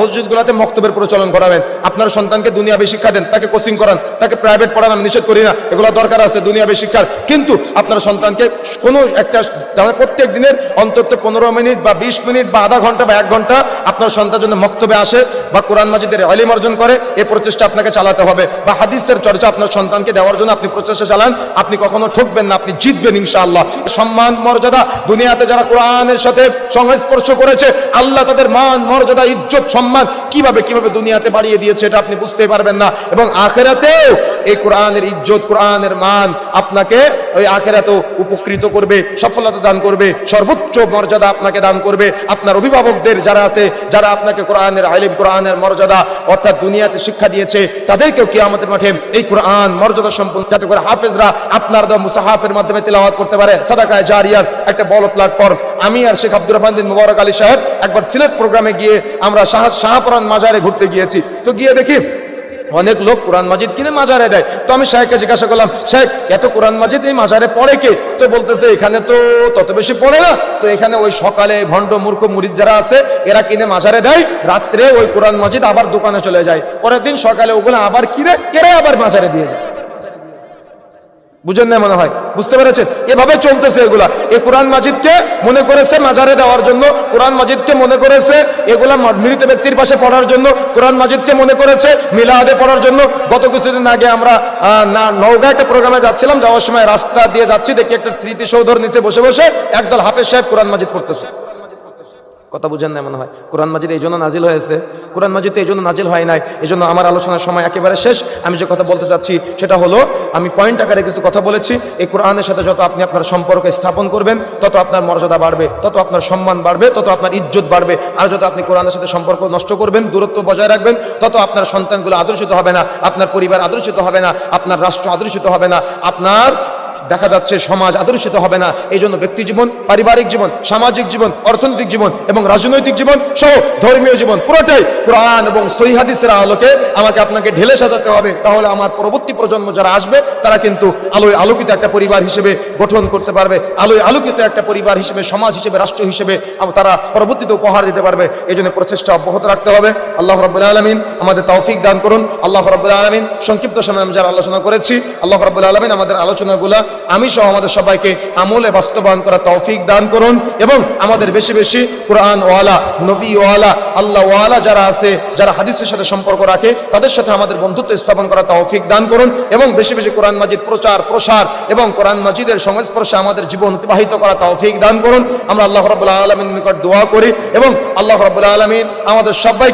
মসজিদগুলোতে মক্তবের প্রচলন করাবেন। আপনার সন্তানকে দুনিয়াবী শিক্ষা দেন, তাকে কোচিং করান, তাকে প্রাইভেট পড়ান, আমি নিষেধ করি না, এগুলো দরকার আছে দুনিয়াবী শিক্ষার। কিন্তু আপনার সন্তানকে কোনো একটা প্রত্যেক দিনের অন্তত 15 মিনিট বা 20 মিনিট বা আধা ঘন্টা বা 1 ঘন্টা আপনার সন্তান জন্য মক্তবে আসে বা কোরআন মাজিদের ইলম অর্জন করে, এই প্রচেষ্টা আপনাকে চালাতে হবে। বা হাদিসের চর্চা আপনার সন্তানকে দেওয়ার জন্য আপনি প্রচেষ্টা চালান। আপনি কখনো ঠকবেন না, আপনি জিতবেন ইনশাআল্লাহ। সম্মান মর্যাদা দুনিয়াতে যারা কোরআনের সাথে সংস্পর্শ করেছে, আল্লাহ তাদের মান মর্যাদা ইজ্জত সম্মান কিভাবে দুনিয়াতে বাড়িয়ে দিয়েছে, এটা আপনি বুঝতে পারবেন না। এবং আখিরাতেও এই কোরআনের ইজ্জত, কোরআনের মান আপনাকে ওই আখিরাতেও উপকৃত করবে, সফলতা দান করবে, সর্বোচ্চ মর্যাদা আপনাকে দান করবে। আপনার অভিভাবকদের যারা আছে, যারা আপনাকে কোরআনের ইলম, কোরআনের মর্যাদা অর্থাৎ দুনিয়াতে শিক্ষা দিয়েছে, তাদেরকেও কিয়ামতের মাঠে এই কোরআন মর্যাদা সম্পন্ন যাতে করে হাফেজরা আপনার দেওয়া মুসাহাফের মাধ্যমে তিলাওয়াত করতে পারে। সাদাকায়ে জারিয়ার একটা বড় প্ল্যাটফর্ম। আমি আর শেখ আব্দুর রহমান বিন মুবারক আলী সাহেব একবার সিলেট প্রোগ্রামে গিয়ে আমরা শাহপুরান মাজারে ঘুরতে গিয়েছি। তো গিয়ে দেখি অনেক লোক কোরআন মাজিদ কিনে মাজারে দেয়। তো আমি শাহেখকে জিজ্ঞাসা করলাম, শাহেখ এত কোরআন মাজিদ এই মাজারে পড়ে কে? তো বলতেছে এখানে তো তত বেশি পড়ে না, তো এখানে ওই সকালে ভণ্ড মূর্খ মুরিদ যারা আছে এরা কিনে মাজারে দেয়, রাত্রে ওই কোরআন মাজিদ আবার দোকানে চলে যায়, পরের দিন সকালে ওগুলো আবার কিনে এরা আবার মাজারে দিয়ে যায়। বুঝেন না মনে হয়? বুঝতে পেরেছেন? এভাবে চলতেছে এগুলা। এই কোরআন মাজিদকে মনে করেছে মাজারে দেওয়ার জন্য, কোরআন মাজিদকে মনে করেছে এগুলা মৃত ব্যক্তির পাশে পড়ার জন্য, কোরআন মাজিদকে মনে করেছে মিলাদে পড়ার জন্য। গত কিছুদিন আগে আমরা নওগাঁ একটা প্রোগ্রামে যাচ্ছিলাম, যাওয়ার সময় রাস্তা দিয়ে যাচ্ছি, দেখি একটা স্মৃতিসৌধর নিচে বসে বসে একদল হাফেজ সাহেব কোরআন মাজিদ পড়তেছে। কথা বুঝেন না মনে হয়? কোরআন মাজিদ এই জন্য নাজিল হয়েছে, কোরআন মাজিদ এই জন্য নাজিল হয় নাই। এই জন্য আমার আলোচনার সময় একেবারে শেষ। আমি যে কথা বলতে চাচ্ছি সেটা হলো, আমি পয়েন্ট আকারে কিছু কথা বলেছি। এই কোরআনের সাথে যত আপনি আপনার সম্পর্ক স্থাপন করবেন, তত আপনার মর্যাদা বাড়বে, তত আপনার সম্মান বাড়বে, তত আপনার ইজ্জত বাড়বে। আর যত আপনি কোরআনের সাথে সম্পর্ক নষ্ট করবেন, দূরত্ব বজায় রাখবেন, তত আপনার সন্তানগুলো আদর্শিত হবে না, আপনার পরিবার আদর্শিত হবে না, আপনার রাষ্ট্র আদর্শিত হবে না, আপনার দেখা যাচ্ছে সমাজ আদর্শিত হবে না। এই জন্য ব্যক্তি জীবন, পারিবারিক জীবন, সামাজিক জীবন, অর্থনৈতিক জীবন এবং রাজনৈতিক জীবন সহ ধর্মীয় জীবন পুরোটাই কোরআন এবং সহিহ হাদিসের আলোকে আমাকে আপনাকে ঢেলে সাজাতে হবে। তাহলে আমার পরবর্তী প্রজন্ম যারা আসবে তারা কিন্তু আলোয় আলোকিত একটা পরিবার হিসেবে গঠন করতে পারবে, আলোয় আলোকিত একটা পরিবার হিসেবে, সমাজ হিসেবে, রাষ্ট্র হিসেবে তারা পরবর্তীতে উপহার দিতে পারবে। এই জন্য প্রচেষ্টা অব্যাহত রাখতে হবে। আল্লাহ রাব্বুল আলামিন আমাদের তৌফিক দান করুন। আল্লাহ রাব্বুল আলামিন সংক্ষিপ্ত সময়ে আমি যারা আলোচনা করেছি, আল্লাহ রাব্বুল আলামিন আমাদের আলোচনাগুলা আমি সহ আমাদের সবাইকে আমলে বাস্তবায়ন করা তৌফিক দান করুন এবং আমাদের বেশি বেশি কোরআন ওয়ালা, নবী ওয়ালা, আল্লাহ ওয়ালা যারা আছে, যারা হাদিসের সাথে সম্পর্ক রাখে, তাদের সাথে আমাদের বন্ধুত্ব স্থাপন করা তৌফিক দান করুন এবং বেশি বেশি কোরআন মাজিদ প্রচার প্রসার এবং কোরআন মাজিদের সংস্পর্শে আমাদের জীবন অতিবাহিত করা তৌফিক দান করুন। আমরা আল্লাহ রাব্বুল আলামিনের নিকট দোয়া করি এবং আল্লাহ রাব্বুল আলামিন আমাদের সবাই